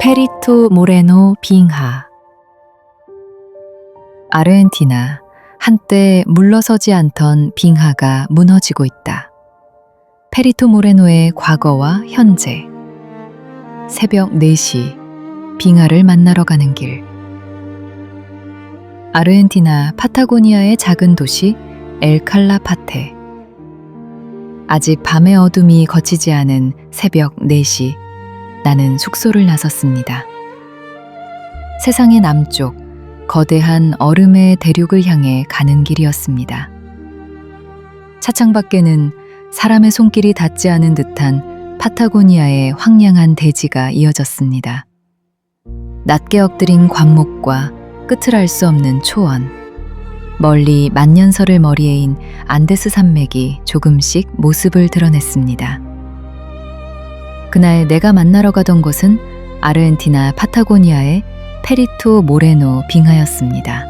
페리토 모레노 빙하. 아르헨티나, 한때 물러서지 않던 빙하가 무너지고 있다. 페리토 모레노의 과거와 현재. 새벽 4시, 빙하를 만나러 가는 길. 아르헨티나 파타고니아의 작은 도시 엘칼라파테. 아직 밤의 어둠이 걷히지 않은 새벽 4시, 나는 숙소를 나섰습니다. 세상의 남쪽, 거대한 얼음의 대륙을 향해 가는 길이었습니다. 차창 밖에는 사람의 손길이 닿지 않은 듯한 파타고니아의 황량한 대지가 이어졌습니다. 낮게 엎드린 관목과 끝을 알 수 없는 초원, 멀리 만년설을 머리에 인 안데스 산맥이 조금씩 모습을 드러냈습니다. 그날 내가 만나러 가던 곳은 아르헨티나 파타고니아의 페리토 모레노 빙하였습니다.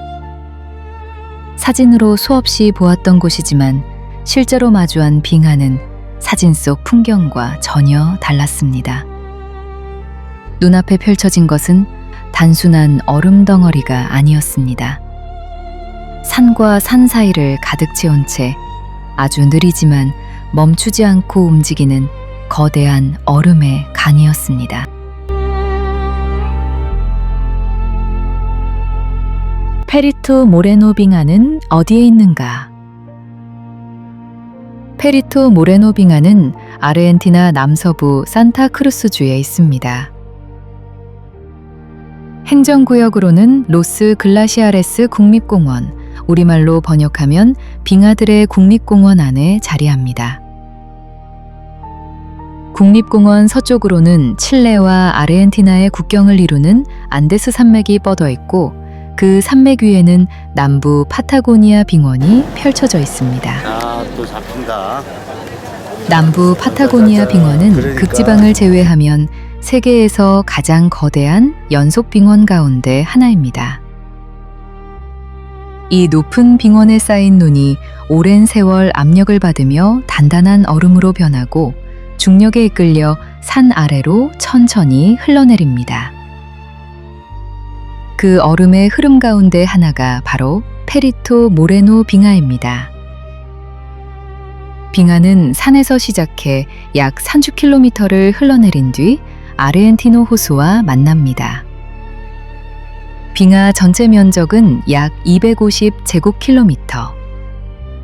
사진으로 수없이 보았던 곳이지만 실제로 마주한 빙하는 사진 속 풍경과 전혀 달랐습니다. 눈앞에 펼쳐진 것은 단순한 얼음 덩어리가 아니었습니다. 산과 산 사이를 가득 채운 채 아주 느리지만 멈추지 않고 움직이는 거대한 얼음의 강이었습니다. 페리토 모레노 빙하는 어디에 있는가? 페리토 모레노 빙하는 아르헨티나 남서부 산타크루스주에 있습니다. 행정구역으로는 로스 글라시아레스 국립공원, 우리말로 번역하면 빙하들의 국립공원 안에 자리합니다. 국립공원 서쪽으로는 칠레와 아르헨티나의 국경을 이루는 안데스 산맥이 뻗어 있고 그 산맥 위에는 남부 파타고니아 빙원이 펼쳐져 있습니다. 또 잡힌다. 남부 파타고니아 빙원은 그러니까. 극지방을 제외하면 세계에서 가장 거대한 연속 빙원 가운데 하나입니다. 이 높은 빙원에 쌓인 눈이 오랜 세월 압력을 받으며 단단한 얼음으로 변하고 중력에 이끌려 산 아래로 천천히 흘러내립니다. 그 얼음의 흐름 가운데 하나가 바로 페리토 모레노 빙하입니다. 빙하는 산에서 시작해 약 30km를 흘러내린 뒤 아르헨티노 호수와 만납니다. 빙하 전체 면적은 약 250제곱킬로미터.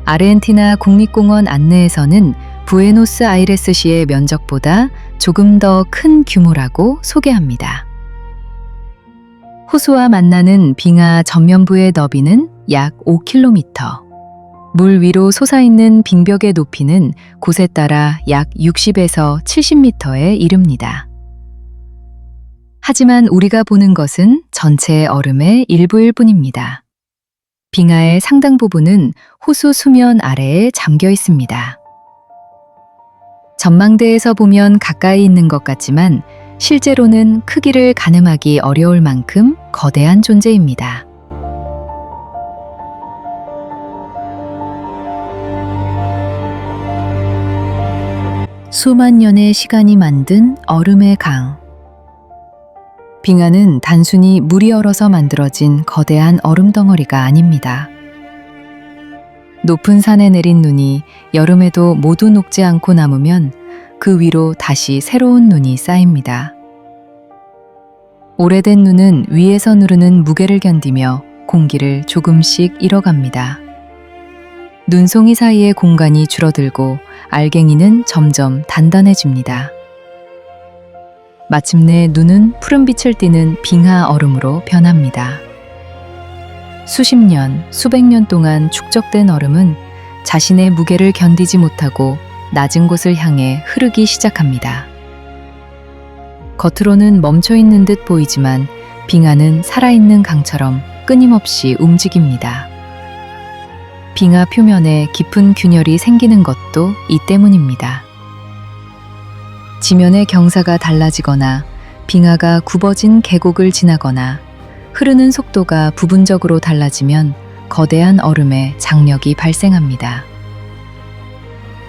아르헨티나 국립공원 안내에서는 부에노스아이레스시의 면적보다 조금 더 큰 규모라고 소개합니다. 호수와 만나는 빙하 전면부의 너비는 약 5km. 물 위로 솟아있는 빙벽의 높이는 곳에 따라 약 60에서 70m에 이릅니다. 하지만 우리가 보는 것은 전체 얼음의 일부일 뿐입니다. 빙하의 상당 부분은 호수 수면 아래에 잠겨 있습니다. 전망대에서 보면 가까이 있는 것 같지만 실제로는 크기를 가늠하기 어려울 만큼 거대한 존재입니다. 수만 년의 시간이 만든 얼음의 강. 빙하는 단순히 물이 얼어서 만들어진 거대한 얼음 덩어리가 아닙니다. 높은 산에 내린 눈이 여름에도 모두 녹지 않고 남으면 그 위로 다시 새로운 눈이 쌓입니다. 오래된 눈은 위에서 누르는 무게를 견디며 공기를 조금씩 잃어갑니다. 눈송이 사이의 공간이 줄어들고 알갱이는 점점 단단해집니다. 마침내 눈은 푸른빛을 띠는 빙하 얼음으로 변합니다. 수십 년, 수백 년 동안 축적된 얼음은 자신의 무게를 견디지 못하고 낮은 곳을 향해 흐르기 시작합니다. 겉으로는 멈춰있는 듯 보이지만 빙하는 살아있는 강처럼 끊임없이 움직입니다. 빙하 표면에 깊은 균열이 생기는 것도 이 때문입니다. 지면의 경사가 달라지거나 빙하가 굽어진 계곡을 지나거나 흐르는 속도가 부분적으로 달라지면 거대한 얼음에 장력이 발생합니다.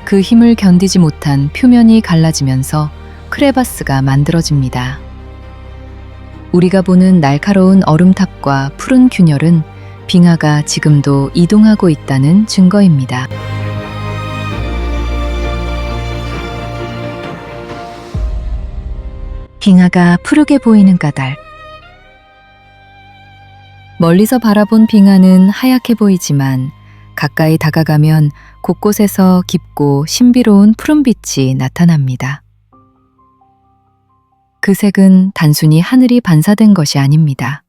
그 힘을 견디지 못한 표면이 갈라지면서 크레바스가 만들어집니다. 우리가 보는 날카로운 얼음탑과 푸른 균열은 빙하가 지금도 이동하고 있다는 증거입니다. 빙하가 푸르게 보이는 까닭. 멀리서 바라본 빙하는 하얗게 보이지만 가까이 다가가면 곳곳에서 깊고 신비로운 푸른빛이 나타납니다. 그 색은 단순히 하늘이 반사된 것이 아닙니다.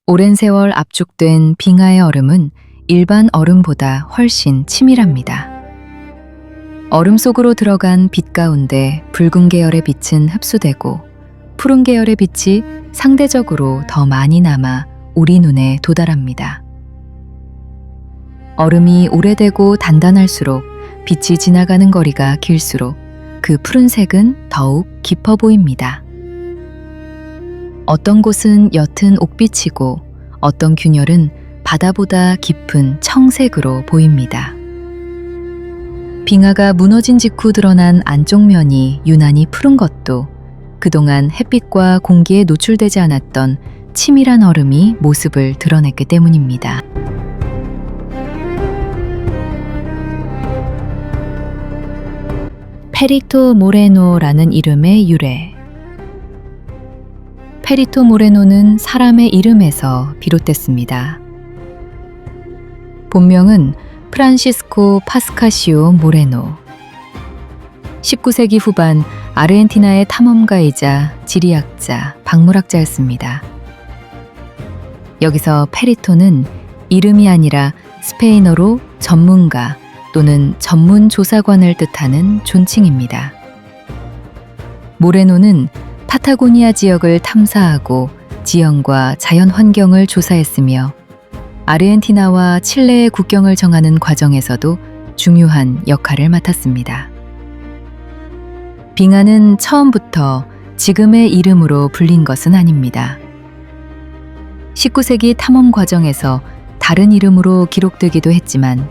오랜 세월 압축된 빙하의 얼음은 일반 얼음보다 훨씬 치밀합니다. 얼음 속으로 들어간 빛 가운데 붉은 계열의 빛은 흡수되고 푸른 계열의 빛이 상대적으로 더 많이 남아 우리 눈에 도달합니다. 얼음이 오래되고 단단할수록 빛이 지나가는 거리가 길수록 그 푸른색은 더욱 깊어 보입니다. 어떤 곳은 옅은 옥빛이고 어떤 균열은 바다보다 깊은 청색으로 보입니다. 빙하가 무너진 직후 드러난 안쪽 면이 유난히 푸른 것도 그동안 햇빛과 공기에 노출되지 않았던 치밀한 얼음이 모습을 드러냈기 때문입니다. 페리토 모레노라는 이름의 유래. 페리토 모레노는 사람의 이름에서 비롯됐습니다. 본명은 프란시스코 파스카시오 모레노. 19세기 후반 아르헨티나의 탐험가이자 지리학자, 박물학자였습니다. 여기서 페리토는 이름이 아니라 스페인어로 전문가 또는 전문 조사관을 뜻하는 존칭입니다. 모레노는 파타고니아 지역을 탐사하고 지형과 자연 환경을 조사했으며 아르헨티나와 칠레의 국경을 정하는 과정에서도 중요한 역할을 맡았습니다. 빙하는 처음부터 지금의 이름으로 불린 것은 아닙니다. 19세기 탐험 과정에서 다른 이름으로 기록되기도 했지만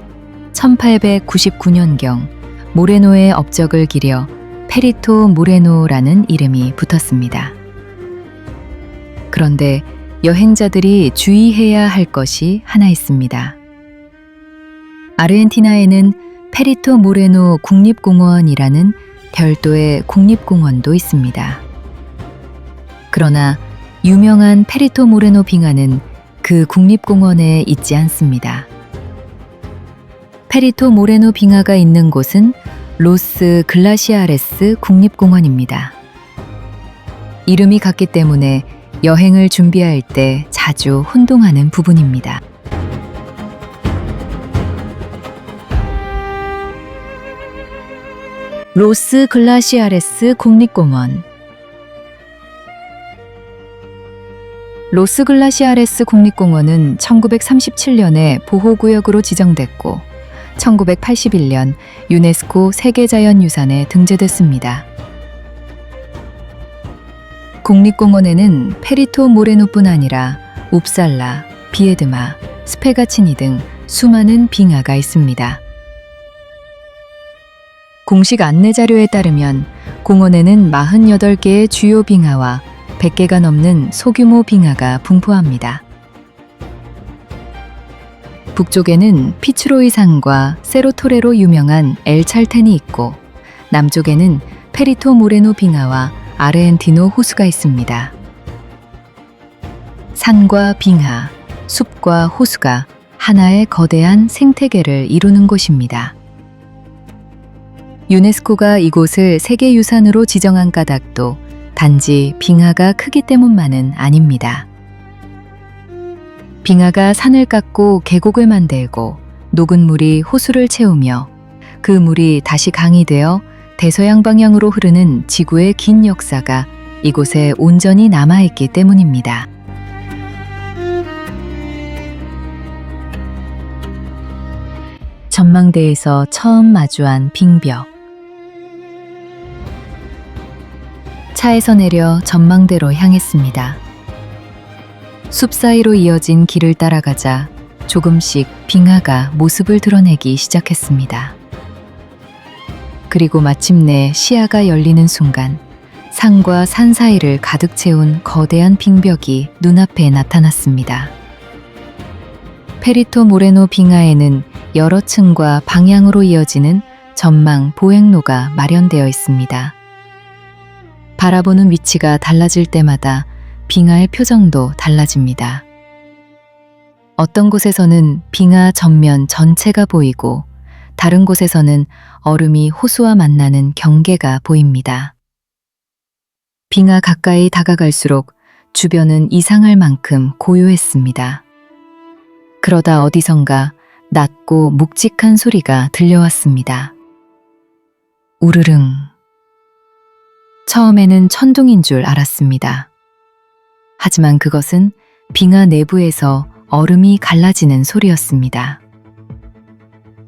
1899년경 모레노의 업적을 기려 페리토 모레노라는 이름이 붙었습니다. 그런데 여행자들이 주의해야 할 것이 하나 있습니다. 아르헨티나에는 페리토 모레노 국립공원이라는 별도의 국립공원도 있습니다. 그러나 유명한 페리토 모레노 빙하는 그 국립공원에 있지 않습니다. 페리토 모레노 빙하가 있는 곳은 로스 글라시아레스 국립공원입니다. 이름이 같기 때문에 여행을 준비할 때 자주 혼동하는 부분입니다. 로스 글라시아레스 국립공원. 로스 글라시아레스 국립공원은 1937년에 보호구역으로 지정됐고 1981년 유네스코 세계자연유산에 등재됐습니다. 국립공원에는 페리토 모레노뿐 아니라 웁살라, 비에드마, 스페가치니 등 수많은 빙하가 있습니다. 공식 안내 자료에 따르면 공원에는 48개의 주요 빙하와 100개가 넘는 소규모 빙하가 분포합니다. 북쪽에는 피츠로이 산과 세로토레로 유명한 엘 찰텐이 있고 남쪽에는 페리토 모레노 빙하와 아르헨티노 호수가 있습니다. 산과 빙하, 숲과 호수가 하나의 거대한 생태계를 이루는 곳입니다. 유네스코가 이곳을 세계유산으로 지정한 까닭도 단지 빙하가 크기 때문만은 아닙니다. 빙하가 산을 깎고 계곡을 만들고 녹은 물이 호수를 채우며 그 물이 다시 강이 되어 대서양 방향으로 흐르는 지구의 긴 역사가 이곳에 온전히 남아있기 때문입니다. 전망대에서 처음 마주한 빙벽. 차에서 내려 전망대로 향했습니다. 숲 사이로 이어진 길을 따라가자 조금씩 빙하가 모습을 드러내기 시작했습니다. 그리고 마침내 시야가 열리는 순간 산과 산 사이를 가득 채운 거대한 빙벽이 눈앞에 나타났습니다. 페리토 모레노 빙하에는 여러 층과 방향으로 이어지는 전망 보행로가 마련되어 있습니다. 바라보는 위치가 달라질 때마다 빙하의 표정도 달라집니다. 어떤 곳에서는 빙하 전면 전체가 보이고 다른 곳에서는 얼음이 호수와 만나는 경계가 보입니다. 빙하 가까이 다가갈수록 주변은 이상할 만큼 고요했습니다. 그러다 어디선가 낮고 묵직한 소리가 들려왔습니다. 우르릉. 처음에는 천둥인 줄 알았습니다. 하지만 그것은 빙하 내부에서 얼음이 갈라지는 소리였습니다.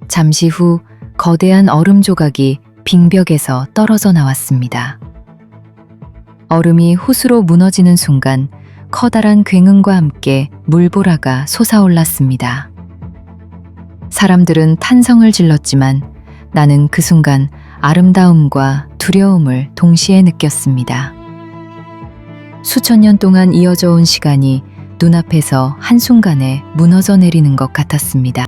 잠시 후 거대한 얼음 조각이 빙벽에서 떨어져 나왔습니다. 얼음이 호수로 무너지는 순간 커다란 굉음과 함께 물보라가 솟아올랐습니다. 사람들은 탄성을 질렀지만 나는 그 순간 아름다움과 두려움을 동시에 느꼈습니다. 수천 년 동안 이어져 온 시간이 눈앞에서 한순간에 무너져 내리는 것 같았습니다.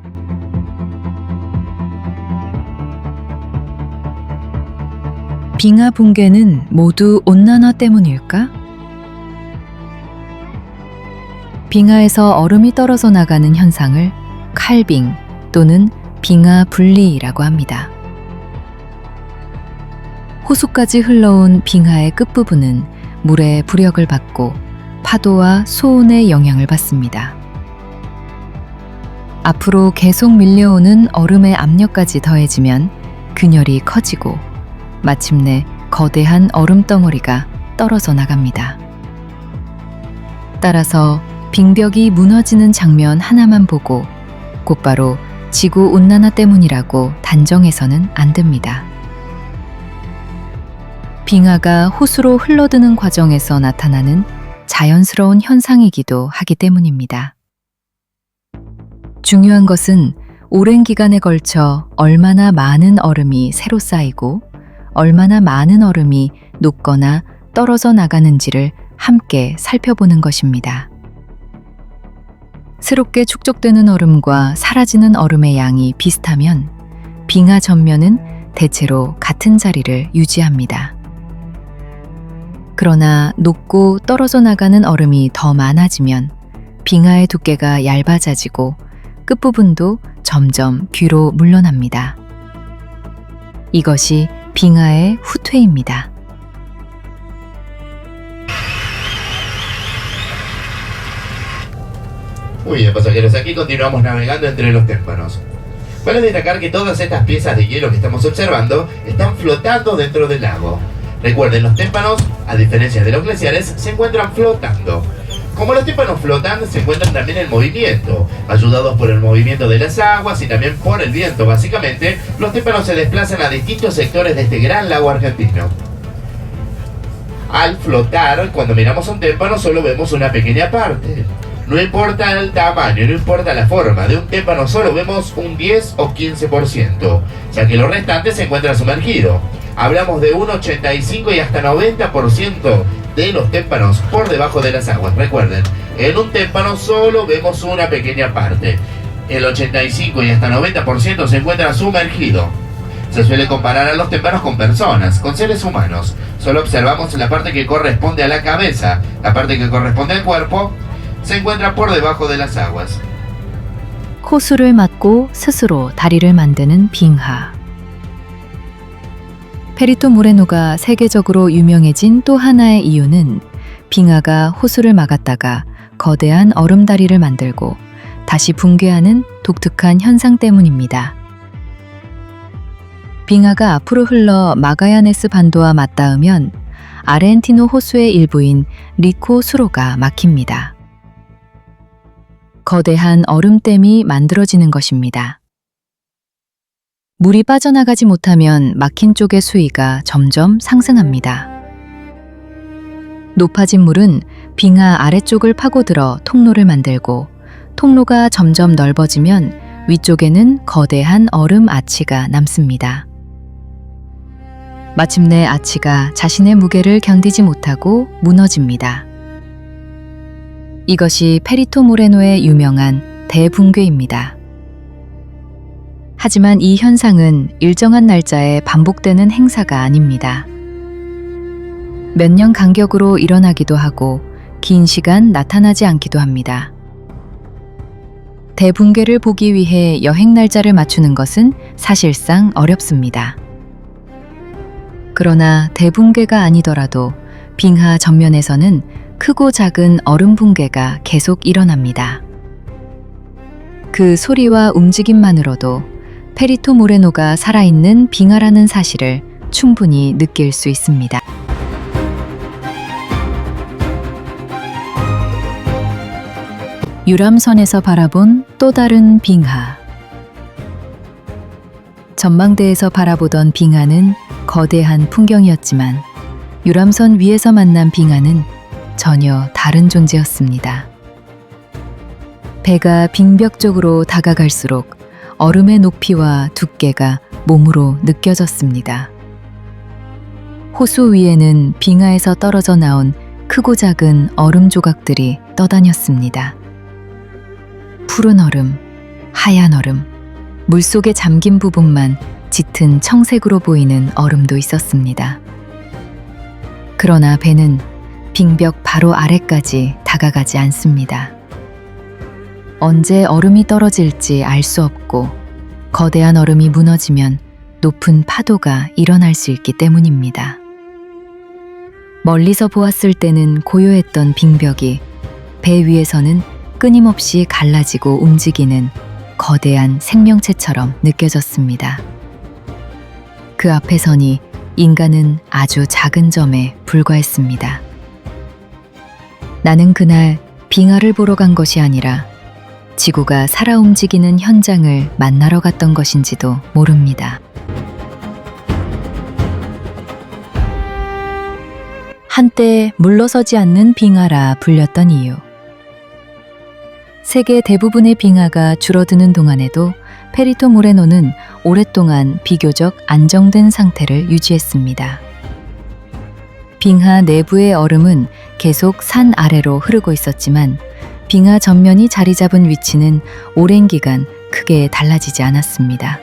빙하 붕괴는 모두 온난화 때문일까? 빙하에서 얼음이 떨어져 나가는 현상을 칼빙 또는 빙하 분리라고 합니다. 호수까지 흘러온 빙하의 끝부분은 물의 부력을 받고 파도와 소온의 영향을 받습니다. 앞으로 계속 밀려오는 얼음의 압력까지 더해지면 균열이 커지고 마침내 거대한 얼음 덩어리가 떨어져 나갑니다. 따라서 빙벽이 무너지는 장면 하나만 보고 곧바로 지구 온난화 때문이라고 단정해서는 안 됩니다. 빙하가 호수로 흘러드는 과정에서 나타나는 자연스러운 현상이기도 하기 때문입니다. 중요한 것은 오랜 기간에 걸쳐 얼마나 많은 얼음이 새로 쌓이고 얼마나 많은 얼음이 녹거나 떨어져 나가는지를 함께 살펴보는 것입니다. 새롭게 축적되는 얼음과 사라지는 얼음의 양이 비슷하면 빙하 전면은 대체로 같은 자리를 유지합니다. 그러나 녹고 떨어져 나가는 얼음이 더 많아지면 빙하의 두께가 얇아지고 끝부분도 점점 뒤로 물러납니다. 이것이 빙하의 후퇴입니다. Muy bien, pasajeros, aquí continuamos navegando entre los témpanos. Vale destacar que todas estas piezas de hielo que estamos observando están flotando dentro del lago. Recuerden, los témpanos, a diferencia de los glaciares, se encuentran flotando. Como los témpanos flotan, se encuentran también en movimiento, ayudados por el movimiento de las aguas y también por el viento. Básicamente, los témpanos se desplazan a distintos sectores de este gran lago argentino. Al flotar, cuando miramos un témpano, solo vemos una pequeña parte. No importa el tamaño, no importa la forma, de un témpano solo vemos un 10 o 15%, ya que lo restante se encuentra sumergido. Hablamos de un 85 y hasta 90% de los témpanos por debajo de las aguas. Recuerden, en un témpano solo vemos una pequeña parte. El 85 y hasta 90% se encuentra sumergido. Se suele comparar a los témpanos con personas, con seres humanos. Solo observamos la parte que corresponde a la cabeza, la parte que corresponde al cuerpo se encuentra por debajo de las aguas. 호수를 막고 스스로 다리를 만드는 빙하. 페리토 모레노가 세계적으로 유명해진 또 하나의 이유는 빙하가 호수를 막았다가 거대한 얼음다리를 만들고 다시 붕괴하는 독특한 현상 때문입니다. 빙하가 앞으로 흘러 마가야네스 반도와 맞닿으면 아르헨티노 호수의 일부인 리코 수로가 막힙니다. 거대한 얼음댐이 만들어지는 것입니다. 물이 빠져나가지 못하면 막힌 쪽의 수위가 점점 상승합니다. 높아진 물은 빙하 아래쪽을 파고들어 통로를 만들고 통로가 점점 넓어지면 위쪽에는 거대한 얼음 아치가 남습니다. 마침내 아치가 자신의 무게를 견디지 못하고 무너집니다. 이것이 페리토 모레노의 유명한 대붕괴입니다. 하지만 이 현상은 일정한 날짜에 반복되는 행사가 아닙니다. 몇 년 간격으로 일어나기도 하고 긴 시간 나타나지 않기도 합니다. 대붕괴를 보기 위해 여행 날짜를 맞추는 것은 사실상 어렵습니다. 그러나 대붕괴가 아니더라도 빙하 전면에서는 크고 작은 얼음 붕괴가 계속 일어납니다. 그 소리와 움직임만으로도 페리토 모레노가 살아있는 빙하라는 사실을 충분히 느낄 수 있습니다. 유람선에서 바라본 또 다른 빙하. 전망대에서 바라보던 빙하는 거대한 풍경이었지만 유람선 위에서 만난 빙하는 전혀 다른 존재였습니다. 배가 빙벽 쪽으로 다가갈수록 얼음의 높이와 두께가 몸으로 느껴졌습니다. 호수 위에는 빙하에서 떨어져 나온 크고 작은 얼음 조각들이 떠다녔습니다. 푸른 얼음, 하얀 얼음, 물속에 잠긴 부분만 짙은 청색으로 보이는 얼음도 있었습니다. 그러나 배는 빙벽 바로 아래까지 다가가지 않습니다. 언제 얼음이 떨어질지 알 수 없고 거대한 얼음이 무너지면 높은 파도가 일어날 수 있기 때문입니다. 멀리서 보았을 때는 고요했던 빙벽이 배 위에서는 끊임없이 갈라지고 움직이는 거대한 생명체처럼 느껴졌습니다. 그 앞에 서니 인간은 아주 작은 점에 불과했습니다. 나는 그날 빙하를 보러 간 것이 아니라 지구가 살아 움직이는 현장을 만나러 갔던 것인지도 모릅니다. 한때 물러서지 않는 빙하라 불렸던 이유. 세계 대부분의 빙하가 줄어드는 동안에도 페리토 모레노는 오랫동안 비교적 안정된 상태를 유지했습니다. 빙하 내부의 얼음은 계속 산 아래로 흐르고 있었지만 빙하 전면이 자리 잡은 위치는 오랜 기간 크게 달라지지 않았습니다.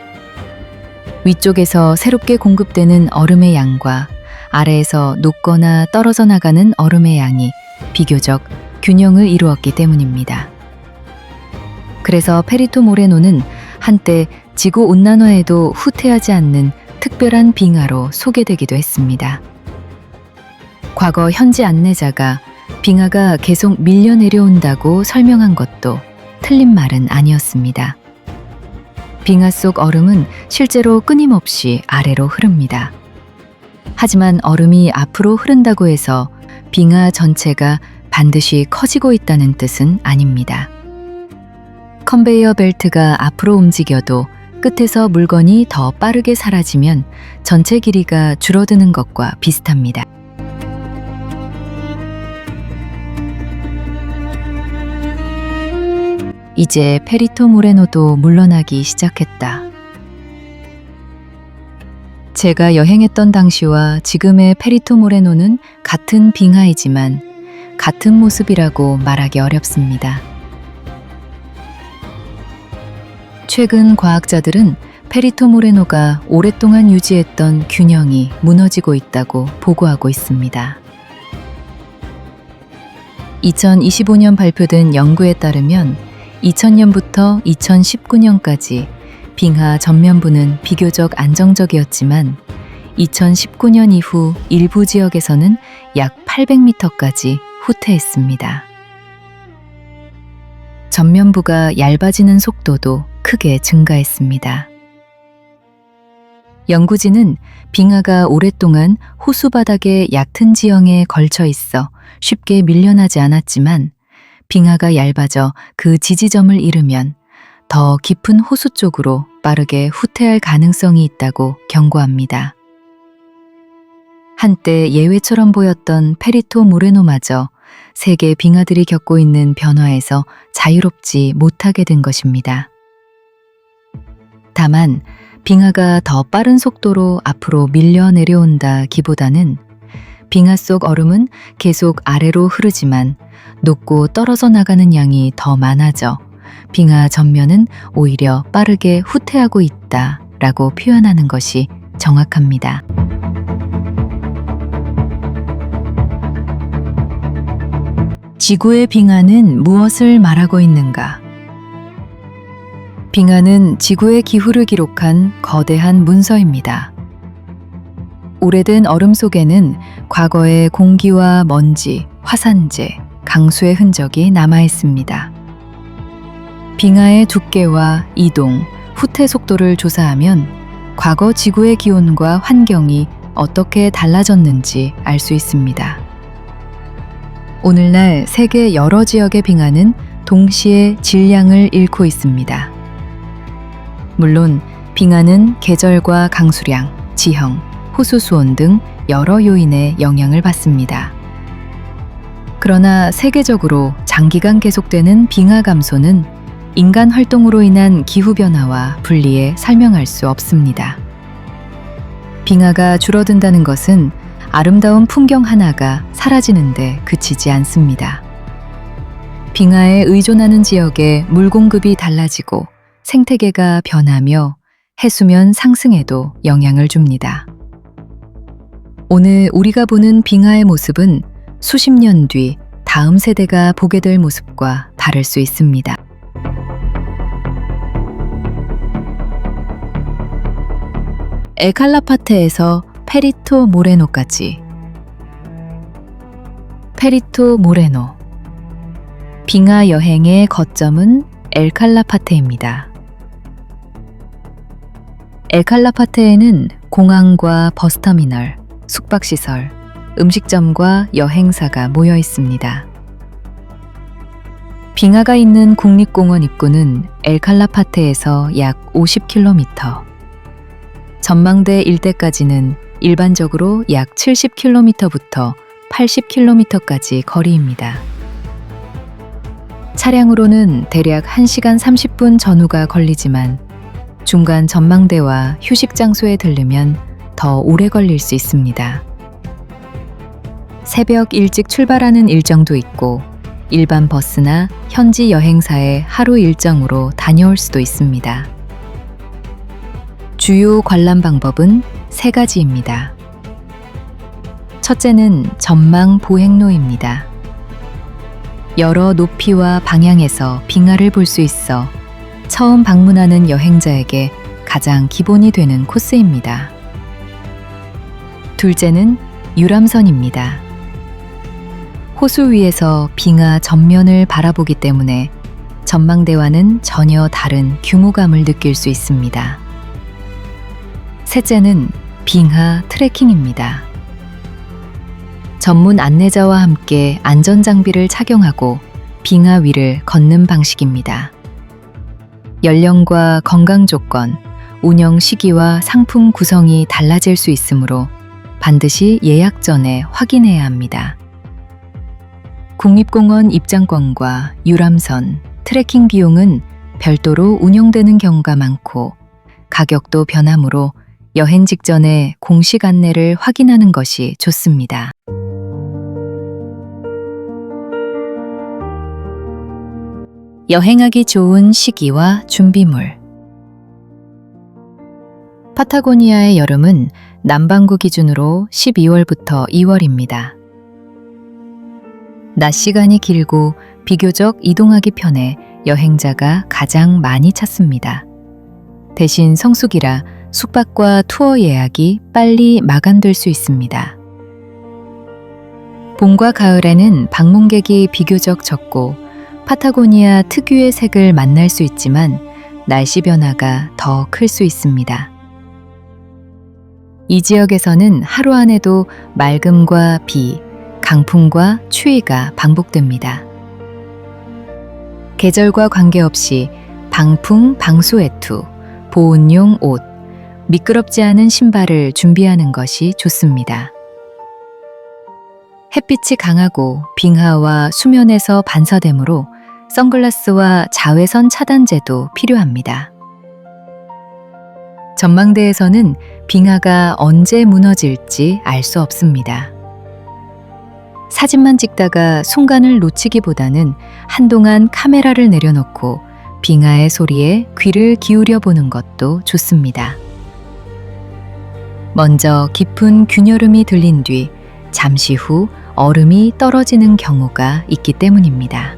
위쪽에서 새롭게 공급되는 얼음의 양과 아래에서 녹거나 떨어져 나가는 얼음의 양이 비교적 균형을 이루었기 때문입니다. 그래서 페리토 모레노는 한때 지구온난화에도 후퇴하지 않는 특별한 빙하로 소개되기도 했습니다. 과거 현지 안내자가 빙하가 계속 밀려 내려온다고 설명한 것도 틀린 말은 아니었습니다. 빙하 속 얼음은 실제로 끊임없이 아래로 흐릅니다. 하지만 얼음이 앞으로 흐른다고 해서 빙하 전체가 반드시 커지고 있다는 뜻은 아닙니다. 컨베이어 벨트가 앞으로 움직여도 끝에서 물건이 더 빠르게 사라지면 전체 길이가 줄어드는 것과 비슷합니다. 이제 페리토 모레노도 물러나기 시작했다. 제가 여행했던 당시와 지금의 페리토 모레노는 같은 빙하이지만 같은 모습이라고 말하기 어렵습니다. 최근 과학자들은 페리토 모레노가 오랫동안 유지했던 균형이 무너지고 있다고 보고하고 있습니다. 2025년 발표된 연구에 따르면 2000년부터 2019년까지 빙하 전면부는 비교적 안정적이었지만 2019년 이후 일부 지역에서는 약 800m까지 후퇴했습니다. 전면부가 얇아지는 속도도 크게 증가했습니다. 연구진은 빙하가 오랫동안 호수 바닥의 얕은 지형에 걸쳐 있어 쉽게 밀려나지 않았지만 빙하가 얇아져 그 지지점을 잃으면 더 깊은 호수 쪽으로 빠르게 후퇴할 가능성이 있다고 경고합니다. 한때 예외처럼 보였던 페리토 모레노마저 세계 빙하들이 겪고 있는 변화에서 자유롭지 못하게 된 것입니다. 다만 빙하가 더 빠른 속도로 앞으로 밀려 내려온다기보다는 빙하 속 얼음은 계속 아래로 흐르지만 녹고 떨어져 나가는 양이 더 많아져 빙하 전면은 오히려 빠르게 후퇴하고 있다라고 표현하는 것이 정확합니다. 지구의 빙하는 무엇을 말하고 있는가? 빙하는 지구의 기후를 기록한 거대한 문서입니다. 오래된 얼음 속에는 과거의 공기와 먼지, 화산재, 강수의 흔적이 남아 있습니다. 빙하의 두께와 이동, 후퇴 속도를 조사하면 과거 지구의 기온과 환경이 어떻게 달라졌는지 알 수 있습니다. 오늘날 세계 여러 지역의 빙하는 동시에 질량을 잃고 있습니다. 물론 빙하는 계절과 강수량, 지형, 호수 수온 등 여러 요인의 영향을 받습니다. 그러나 세계적으로 장기간 계속되는 빙하 감소는 인간 활동으로 인한 기후변화와 분리해 설명할 수 없습니다. 빙하가 줄어든다는 것은 아름다운 풍경 하나가 사라지는데 그치지 않습니다. 빙하에 의존하는 지역의 물 공급이 달라지고 생태계가 변하며 해수면 상승에도 영향을 줍니다. 오늘 우리가 보는 빙하의 모습은 수십 년 뒤 다음 세대가 보게 될 모습과 다를 수 있습니다. 엘칼라파테에서 페리토 모레노까지. 페리토 모레노. 빙하 여행의 거점은 엘칼라파테입니다. 엘칼라파테에는 공항과 버스터미널, 숙박시설, 음식점과 여행사가 모여 있습니다. 빙하가 있는 국립공원 입구는 엘칼라파테에서 약 50km, 전망대 일대까지는 일반적으로 약 70km부터 80km까지 거리입니다. 차량으로는 대략 1시간 30분 전후가 걸리지만 중간 전망대와 휴식 장소에 들르면 더 오래 걸릴 수 있습니다. 새벽 일찍 출발하는 일정도 있고 일반 버스나 현지 여행사의 하루 일정으로 다녀올 수도 있습니다. 주요 관람 방법은 3가지입니다. 첫째는 전망 보행로입니다. 여러 높이와 방향에서 빙하를 볼 수 있어 처음 방문하는 여행자에게 가장 기본이 되는 코스입니다. 둘째는 유람선입니다. 호수 위에서 빙하 전면을 바라보기 때문에 전망대와는 전혀 다른 규모감을 느낄 수 있습니다. 셋째는 빙하 트레킹입니다. 전문 안내자와 함께 안전장비를 착용하고 빙하 위를 걷는 방식입니다. 연령과 건강 조건, 운영 시기와 상품 구성이 달라질 수 있으므로 반드시 예약 전에 확인해야 합니다. 국립공원 입장권과 유람선, 트레킹 비용은 별도로 운영되는 경우가 많고 가격도 변하므로 여행 직전에 공식 안내를 확인하는 것이 좋습니다. 여행하기 좋은 시기와 준비물. 파타고니아의 여름은 남반구 기준으로 12월부터 2월입니다. 낮 시간이 길고 비교적 이동하기 편해 여행자가 가장 많이 찾습니다. 대신 성수기라 숙박과 투어 예약이 빨리 마감될 수 있습니다. 봄과 가을에는 방문객이 비교적 적고 파타고니아 특유의 색을 만날 수 있지만 날씨 변화가 더 클 수 있습니다. 이 지역에서는 하루 안에도 맑음과 비, 강풍과 추위가 반복됩니다. 계절과 관계없이 방풍, 방수외투, 보온용 옷, 미끄럽지 않은 신발을 준비하는 것이 좋습니다. 햇빛이 강하고 빙하와 수면에서 반사되므로 선글라스와 자외선 차단제도 필요합니다. 전망대에서는 빙하가 언제 무너질지 알 수 없습니다. 사진만 찍다가 순간을 놓치기보다는 한동안 카메라를 내려놓고 빙하의 소리에 귀를 기울여 보는 것도 좋습니다. 먼저 깊은 균열음이 들린 뒤 잠시 후 얼음이 떨어지는 경우가 있기 때문입니다.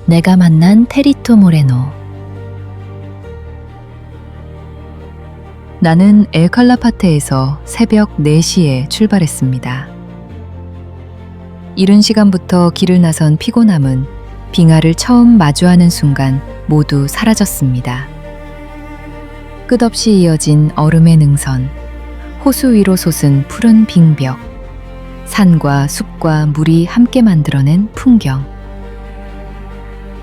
내가 만난 테리토 모레노. 나는 엘칼라파테에서 새벽 4시에 출발했습니다. 이른 시간부터 길을 나선 피곤함은 빙하를 처음 마주하는 순간 모두 사라졌습니다. 끝없이 이어진 얼음의 능선, 호수 위로 솟은 푸른 빙벽, 산과 숲과 물이 함께 만들어낸 풍경,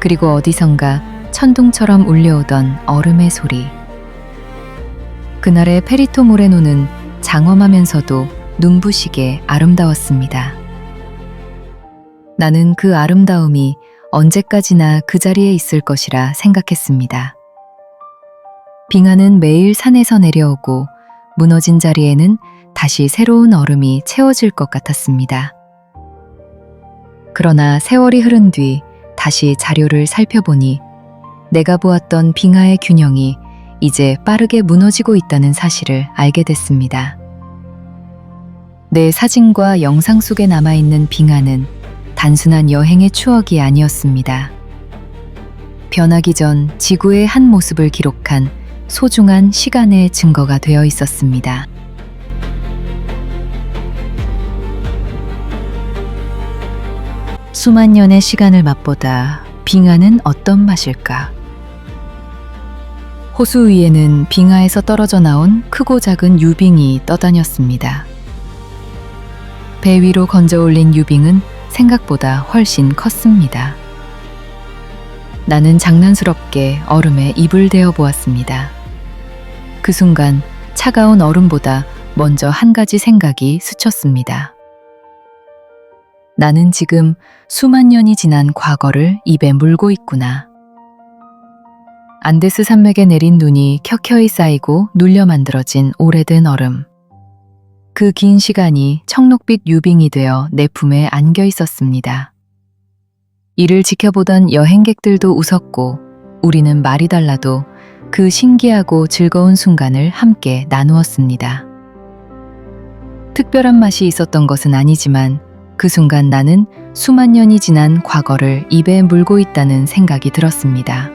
그리고 어디선가 천둥처럼 울려오던 얼음의 소리. 그날의 페리토 모레노는 장엄하면서도 눈부시게 아름다웠습니다. 나는 그 아름다움이 언제까지나 그 자리에 있을 것이라 생각했습니다. 빙하는 매일 산에서 내려오고 무너진 자리에는 다시 새로운 얼음이 채워질 것 같았습니다. 그러나 세월이 흐른 뒤 다시 자료를 살펴보니 내가 보았던 빙하의 균형이 이제 빠르게 무너지고 있다는 사실을 알게 됐습니다. 내 사진과 영상 속에 남아있는 빙하는 단순한 여행의 추억이 아니었습니다. 변하기 전 지구의 한 모습을 기록한 소중한 시간의 증거가 되어 있었습니다. 수만 년의 시간을 맛보다 빙하는 어떤 맛일까? 호수 위에는 빙하에서 떨어져 나온 크고 작은 유빙이 떠다녔습니다. 배 위로 건져 올린 유빙은 생각보다 훨씬 컸습니다. 나는 장난스럽게 얼음에 입을 대어 보았습니다. 그 순간 차가운 얼음보다 먼저 한 가지 생각이 스쳤습니다. 나는 지금 수만 년이 지난 과거를 입에 물고 있구나. 안데스 산맥에 내린 눈이 켜켜이 쌓이고 눌려 만들어진 오래된 얼음. 그 긴 시간이 청록빛 유빙이 되어 내 품에 안겨 있었습니다. 이를 지켜보던 여행객들도 웃었고 우리는 말이 달라도 그 신기하고 즐거운 순간을 함께 나누었습니다. 특별한 맛이 있었던 것은 아니지만 그 순간 나는 수만 년이 지난 과거를 입에 물고 있다는 생각이 들었습니다.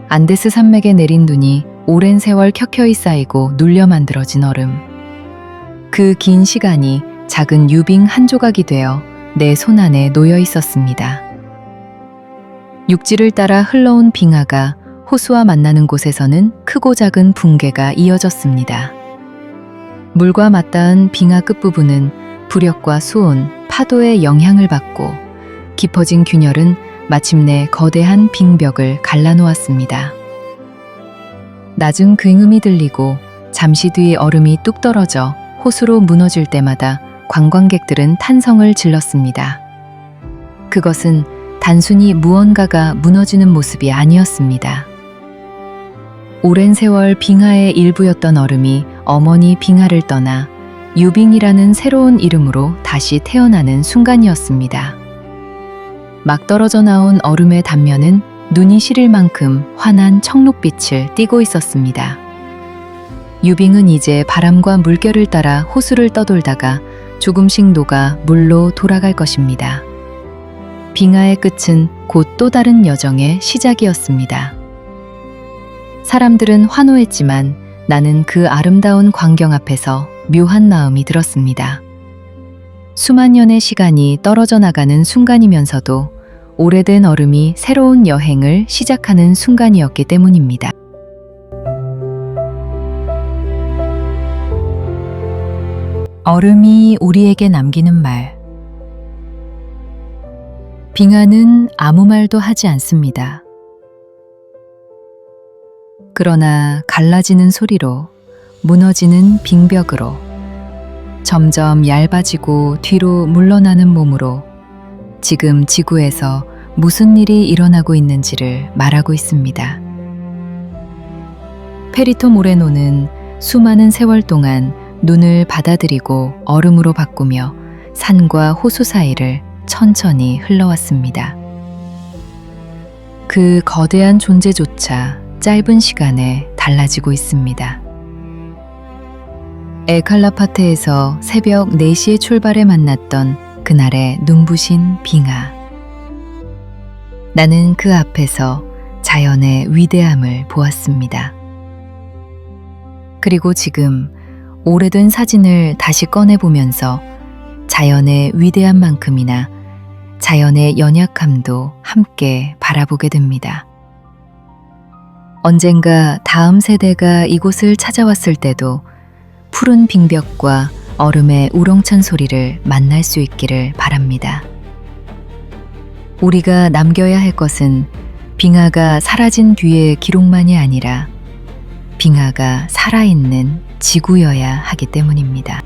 안데스 산맥에 내린 눈이 오랜 세월 켜켜이 쌓이고 눌려 만들어진 얼음. 그 긴 시간이 작은 유빙 한 조각이 되어 내 손안에 놓여 있었습니다. 육지를 따라 흘러온 빙하가 호수와 만나는 곳에서는 크고 작은 붕괴가 이어졌습니다. 물과 맞닿은 빙하 끝부분은 부력과 수온, 파도의 영향을 받고 깊어진 균열은 마침내 거대한 빙벽을 갈라놓았습니다. 낮은 굉음이 들리고 잠시 뒤 얼음이 뚝 떨어져 호수로 무너질 때마다 관광객들은 탄성을 질렀습니다. 그것은 단순히 무언가가 무너지는 모습이 아니었습니다. 오랜 세월 빙하의 일부였던 얼음이 어머니 빙하를 떠나 유빙이라는 새로운 이름으로 다시 태어나는 순간이었습니다. 막 떨어져 나온 얼음의 단면은 눈이 시릴 만큼 환한 청록빛을 띠고 있었습니다. 유빙은 이제 바람과 물결을 따라 호수를 떠돌다가 조금씩 녹아 물로 돌아갈 것입니다. 빙하의 끝은 곧 또 다른 여정의 시작이었습니다. 사람들은 환호했지만 나는 그 아름다운 광경 앞에서 묘한 마음이 들었습니다. 수만 년의 시간이 떨어져 나가는 순간이면서도 오래된 얼음이 새로운 여행을 시작하는 순간이었기 때문입니다. 얼음이 우리에게 남기는 말. 빙하는 아무 말도 하지 않습니다. 그러나 갈라지는 소리로, 무너지는 빙벽으로, 점점 얇아지고 뒤로 물러나는 몸으로 지금 지구에서 무슨 일이 일어나고 있는지를 말하고 있습니다. 페리토 모레노는 수많은 세월 동안 눈을 받아들이고 얼음으로 바꾸며 산과 호수 사이를 천천히 흘러왔습니다. 그 거대한 존재조차 짧은 시간에 달라지고 있습니다. 에칼라파테에서 새벽 4시에 출발해 만났던 그날의 눈부신 빙하. 나는 그 앞에서 자연의 위대함을 보았습니다. 그리고 지금 오래된 사진을 다시 꺼내보면서 자연의 위대함만큼이나 자연의 연약함도 함께 바라보게 됩니다. 언젠가 다음 세대가 이곳을 찾아왔을 때도 푸른 빙벽과 얼음의 우렁찬 소리를 만날 수 있기를 바랍니다. 우리가 남겨야 할 것은 빙하가 사라진 뒤의 기록만이 아니라 빙하가 살아있는 지구여야 하기 때문입니다.